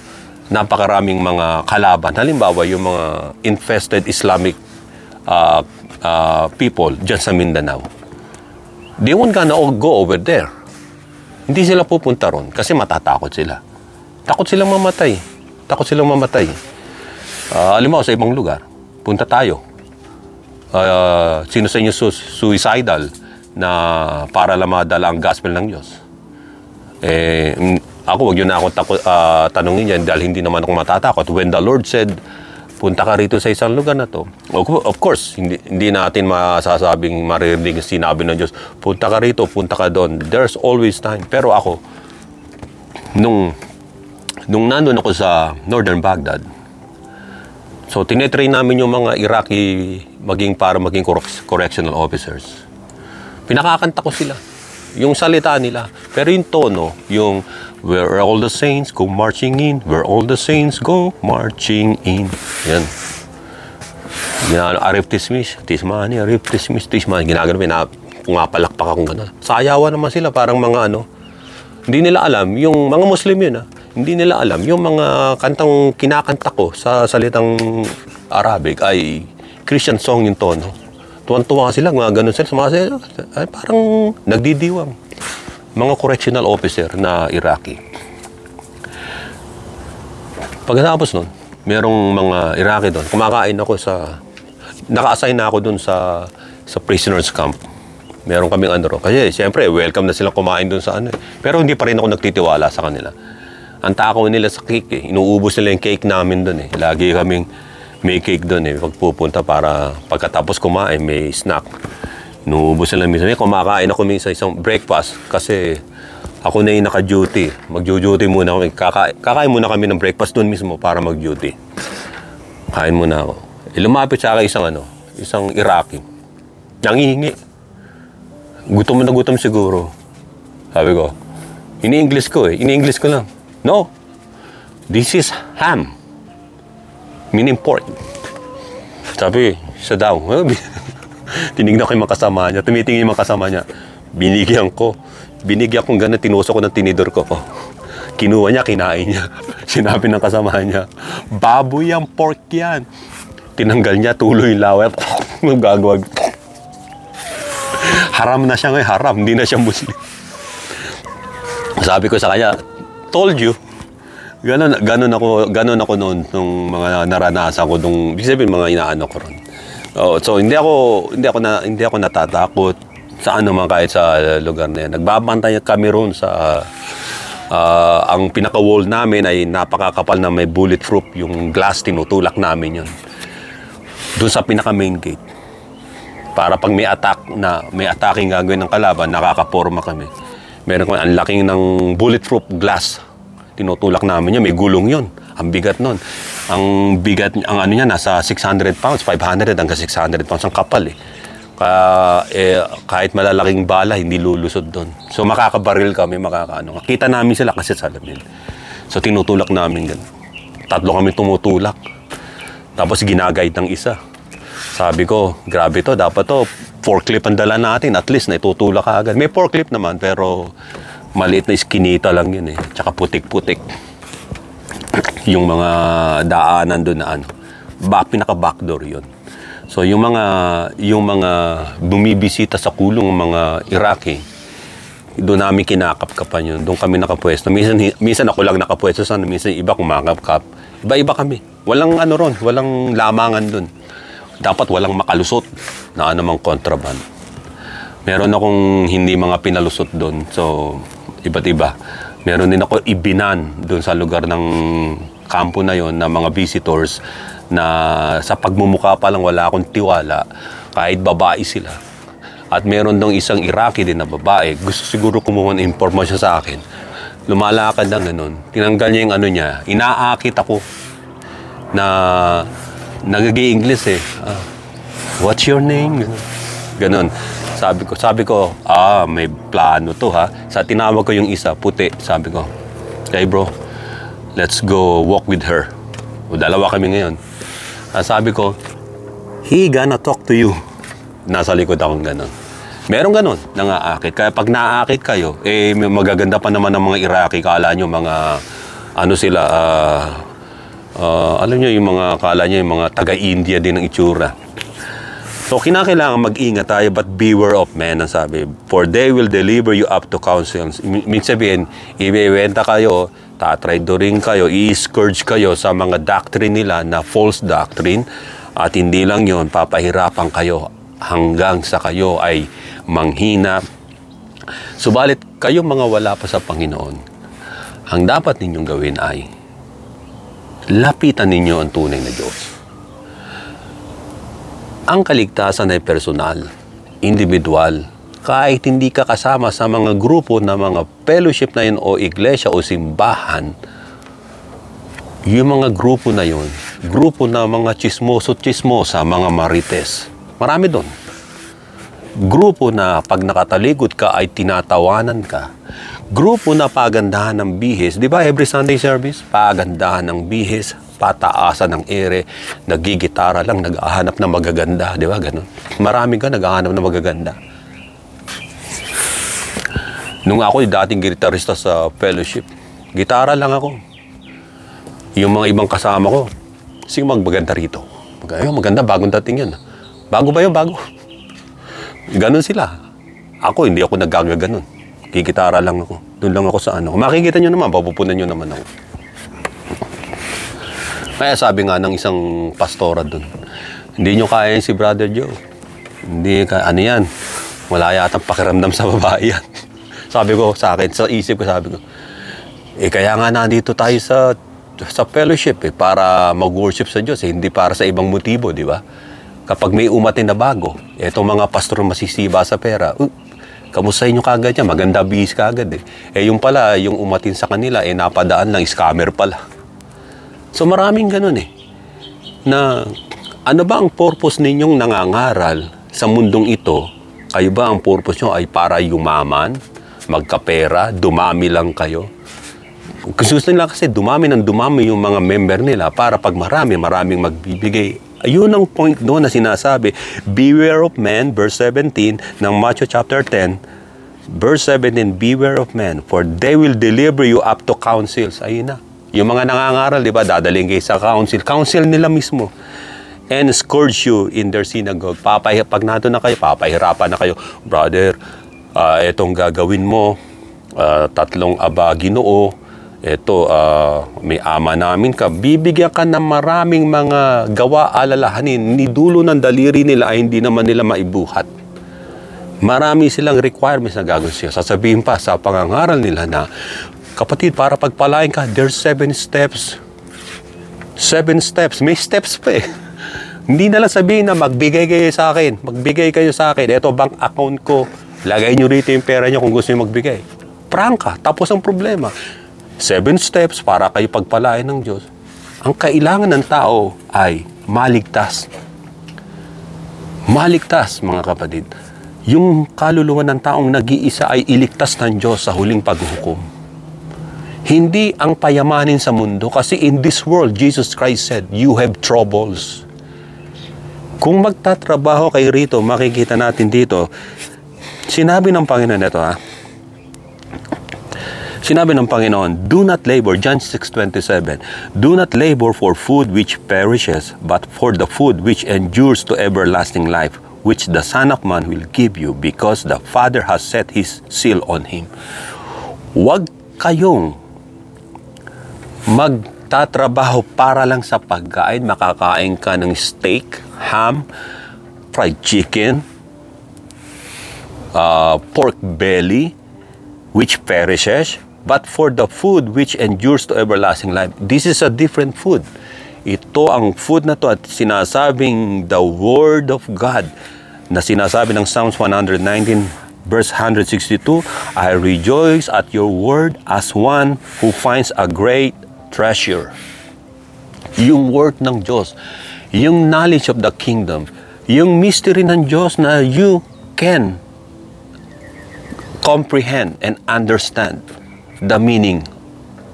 napakaraming mga kalaban. Halimbawa, yung mga infested Islamic people dyan sa Mindanao. They won't gonna go over there. Hindi sila pupunta ron kasi matatakot sila. Takot silang mamatay. Takot silang mamatay. Halimbawa, sa ibang lugar, punta tayo. Sino sa inyo suicidal na para lang madala ang gospel ng Diyos? Ako, wag yun na ako tanongin yan dahil hindi naman ako matatakot. When the Lord said, punta ka rito sa isang lugar na to, of course, hindi natin masasabing maririnig sinabi ng Diyos, punta ka rito, punta ka doon. There's always time. Pero ako, nung nandun ako sa Northern Baghdad, so tinetrain namin yung mga Iraqi para maging correctional officers. Pinakakanta ko sila. Yung salita nila. Pero yung tono, yung where all the saints go marching in, where all the saints go marching in. Yan. Arif Tismish, Tismani, Arif Tismish, Tismani. Ginagano, pumapalakpak akong gano'n. Sayawan naman sila, parang mga hindi nila alam, yung mga Muslim yun hindi nila alam, yung mga kantang kinakanta ko sa salitang Arabic ay Christian song yung tono. Tuwan-tuwa sila, mga ganun sila, sumasayaw. Ay, parang nagdidiwang. Mga correctional officer na Iraqi. Pagkatapos nun, merong mga Iraqi doon. Kumakain ako naka-assign na ako doon sa prisoners camp. Meron kaming Kasi siyempre, welcome na silang kumain doon sa Pero hindi pa rin ako nagtitiwala sa kanila. Ang takaw nila sa cake Inuubos nila yung cake namin doon Lagi kaming may cake doon Pagpupunta para pagkatapos kumain, may snack. Inuubos nila minsan. Kumakain ako minsan isang breakfast kasi ako na yung naka-duty. Mag-duty muna kami. Kakain muna kami ng breakfast doon mismo para mag-duty. Kain muna ako. Lumapit sa akin isang Iraqi. Nangihingi. Gutom na gutom siguro. Sabi ko, ini-English ko Ini-English ko lang. No, this is ham. Meaning pork. Sabi, siya daw. Tinignan ko yung makasama niya. Tumitingin yung makasama niya. Binigyan ko gano'n, tinusok ko ng tinidor ko. Kinuha niya, kinain niya. Sinabi ng kasama niya, baboy ang pork yan. Tinanggal niya, tuloy yung laway. Magagawag. Haram na siya ngayon, haram. Hindi na siya Muslim. Sabi ko sa kanya, told you. Ganon ako noon nung mga naranasan ko ibig sabihin mga inaano ko ron. So hindi ako natatakot sa kahit sa lugar na yan. Nagbabantay kami ron sa ang pinaka-wall namin ay napakakapal na may bulletproof yung glass, tinutulak namin yun. Doon sa pinaka-main gate. Para pag may attacking gagawin ng kalaban, nakakaporma kami. Meron kami ang laking ng bulletproof glass. Tinutulak namin yun. May gulong yun. Ang bigat nun. Ang bigat, niya, nasa 600 pounds, 500 hanggang 600 pounds. Ang kapal kahit malalaking bala, hindi lulusod doon. So makakabaril kami, Kita namin sila kasi salamin. So tinutulak namin ganun. 3 kami tumutulak. Tapos ginagayad ng isa. Sabi ko, grabe to, dapat to, forklift ang dala natin, at least na itutulak ka agad. May forklift naman, pero maliit na iskinita lang yun Tsaka putik-putik. Yung mga daanan doon na pinaka-backdoor yun. So yung mga bumibisita sa kulong, mga Iraqi, doon namin kinakapkapan yun. Doon kami nakapwesto. Minsan ako lang nakapwesto, minsan iba kumakapkap. Iba-iba kami. Walang walang lamangan doon. Dapat walang makalusot na anumang kontraband. Meron akong hindi mga pinalusot doon. So, iba't iba. Meron din ako ibinan doon sa lugar ng kampo na yon na mga visitors na sa pagmumukha pa lang wala akong tiwala. Kahit babae sila. At meron dong isang Iraqi din na babae, gusto siguro kumuha ng impormasyon sa akin. Lumalakad lang ganun. Tinanggal niya yung ano niya. Inaakit ako na nag-i-English eh. What's your name? Ganun. Sabi ko, may plano to ha. Sa tinawag ko yung isa, puti. Sabi ko, hey bro, let's go walk with her. O, dalawa kami ngayon. Sabi ko, he gonna talk to you. Nasa likod akong ganun. Meron ganun, nangaakit. Kaya pag naaakit kayo, magaganda pa naman ng mga Iraqi. Kala nyo mga, ano sila, alam nyo, yung mga, kala nyo, yung mga taga-India din ng itsura. So, kinakailangan mag-ingat tayo, but beware of men, ang sabi. For they will deliver you up to councils. Min sabihin, ibebenta kayo, tatraidoring kayo, i-scourge kayo sa mga doctrine nila na false doctrine. At hindi lang yon, papahirapan kayo hanggang sa kayo ay manghina. Subalit, kayong mga wala pa sa Panginoon, ang dapat ninyong gawin ay lapitan ninyo ang tunay na Diyos. Ang kaligtasan ay personal, individual. Kahit hindi ka kasama sa mga grupo na mga fellowship na yun o iglesia o simbahan, yung mga grupo na yun, grupo na mga chismoso-chismosa, mga marites, marami doon. Grupo na pag nakatalikod ka ay tinatawanan ka. Grupo na pagandahan ng bihis. Di ba every Sunday service? Pagandahan ng bihis, pataasan ng ere, nagigitara lang, naghahanap ng magaganda. Di ba? Ganun. Marami ka naghahanap ng magaganda. Nung ako, dating gitarista sa fellowship, gitara lang ako. Yung mga ibang kasama ko, sige magmaganda rito. Maganda, bagong dating yan. Bago ba yun? Bago. Ganon sila. Ako, hindi ako naggaganon. Kikitara lang ako. Doon lang ako sa ano. Kung makikita nyo naman, papupunan nyo naman ako. Kaya sabi nga ng isang pastora doon, hindi nyo kaya si Brother Joe. Hindi ka, ano yan, wala yatang pakiramdam sa babae yan. Sabi ko sa akin, sa isip ko, sabi ko, kaya nga nandito tayo sa fellowship para mag-worship sa Diyos, hindi para sa ibang motibo, di ba? Kapag may umatin na bago, etong mga pastor masisiba sa pera, kamustahin nyo kagad yan, maganda bihis kagad eh. Yung pala, yung umatin sa kanila, napadaan lang, scammer pala. So maraming ganun eh. Na, ano ba ang purpose ninyong nangangaral sa mundong ito? Kayo ba ang purpose nyo ay para yumaman, magkapera, dumami lang kayo? Gusto nila kasi dumami yung mga member nila para pag maraming magbibigay. Ayun ang point doon na sinasabi, beware of men, verse 17 ng Matthew chapter 10, verse 17, beware of men, for they will deliver you up to councils. Ayun na. Yung mga nangangaral, di ba, dadaling kayo sa council nila mismo. And scourge you in their synagogue. Pag nato na kayo, papahirapan na kayo. Brother, etong gagawin mo, 3 aba Ginoo, eto, may ama namin ka, bibigyan ka ng maraming mga gawa alalahanin, ni dulo ng daliri nila ay hindi naman nila maibuhat. Marami silang requirements na gagawin siya. Sasabihin pa sa pangangaral nila na, kapatid, para pagpalain ka, there's 7 steps. 7 steps. May steps pa eh. Hindi na lang sabihin na magbigay kayo sa akin. Magbigay kayo sa akin. Ito, bank account ko. Lagay nyo rito yung pera nyo kung gusto nyo magbigay. Prangka. Tapos ang problema. 7 steps para kayo pagpalain ng Diyos. Ang kailangan ng tao ay maligtas. Maligtas, mga kapatid. Yung kaluluwa ng taong nag-iisa ay iligtas ng Diyos sa huling paghuhukom. Hindi ang payamanin sa mundo, kasi in this world, Jesus Christ said, you have troubles. Kung magtatrabaho kayo rito, makikita natin dito, sinabi ng Panginoon ito, Sinabi ng Panginoon, do not labor, John 6:27, do not labor for food which perishes, but for the food which endures to everlasting life, which the Son of Man will give you, because the Father has set His seal on Him. Huwag kayong magtatrabaho para lang sa pagkain. Makakain ka ng steak, ham, fried chicken, pork belly, which perishes, but for the food which endures to everlasting life. This is a different food. Ito ang food na to at sinasabing the Word of God na sinasabi ng Psalms 119 verse 162, I rejoice at your word as one who finds a great treasure. Yung word ng Diyos, yung knowledge of the kingdom, yung mystery ng Diyos na you can comprehend and understand the meaning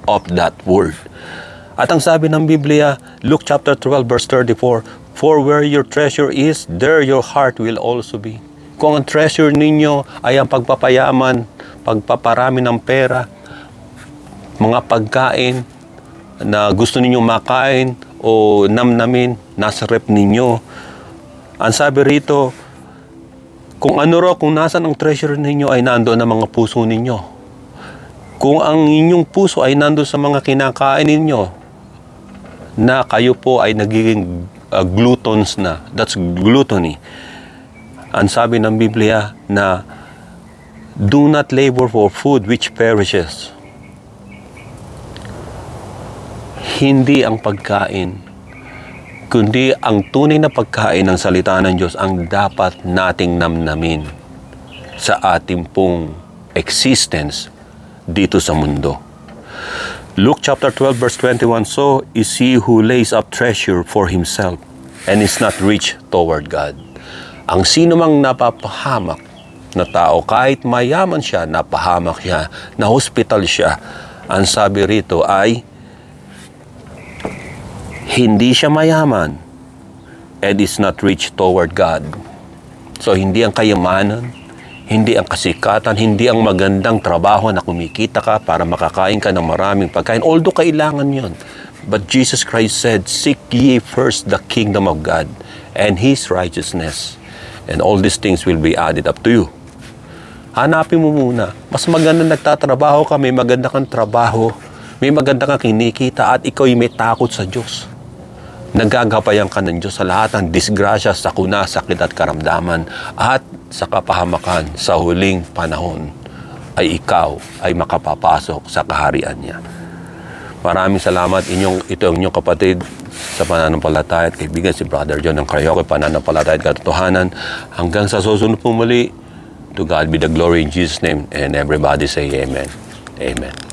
of that word. At ang sabi ng Biblia, Luke chapter 12 verse 34, for where your treasure is, there your heart will also be. Kung ang treasure ninyo ay ang pagpapayaman, pagpaparami ng pera, mga pagkain na gusto ninyong makain o namnamin, nasa rep ninyo. Ang sabi rito, kung nasan ang treasure ninyo ay nandoon ang mga puso ninyo. Kung ang inyong puso ay nandoon sa mga kinakain ninyo, na kayo po ay nagiging gluttons na. That's gluttony. Ang sabi ng Biblia na do not labor for food which perishes. Hindi ang pagkain, kundi ang tunay na pagkain ng salita ng Diyos ang dapat nating namnamin sa ating pong existence dito sa mundo. Luke chapter 12 verse 21, so is he who lays up treasure for himself and is not rich toward God. Ang sino mang napapahamak na tao, kahit mayaman siya, napahamak siya, na hospital siya, ang sabi rito ay hindi siya mayaman and is not rich toward God. So hindi ang kayamanan, hindi ang kasikatan, hindi ang magandang trabaho na kumikita ka para makakain ka ng maraming pagkain. Although kailangan yon. But Jesus Christ said, seek ye first the kingdom of God and His righteousness, and all these things will be added up to you. Hanapin mo muna. Mas maganda nagtatrabaho ka, may maganda kang trabaho, may maganda kang kinikita, at ikaw ay may takot sa Diyos. Nagagapayan ka ng Diyos sa lahat ng disgrasya, sakuna, sakit at karamdaman, at sa kapahamakan sa huling panahon ay ikaw ay makapapasok sa kaharian niya. Maraming salamat. Ito ang inyong kapatid sa pananampalataya at kaibigan, si Brother John ng Carioque, pananampalataya at katotohanan. Hanggang sa susunod po muli, to God be the glory in Jesus' name, and everybody say Amen. Amen.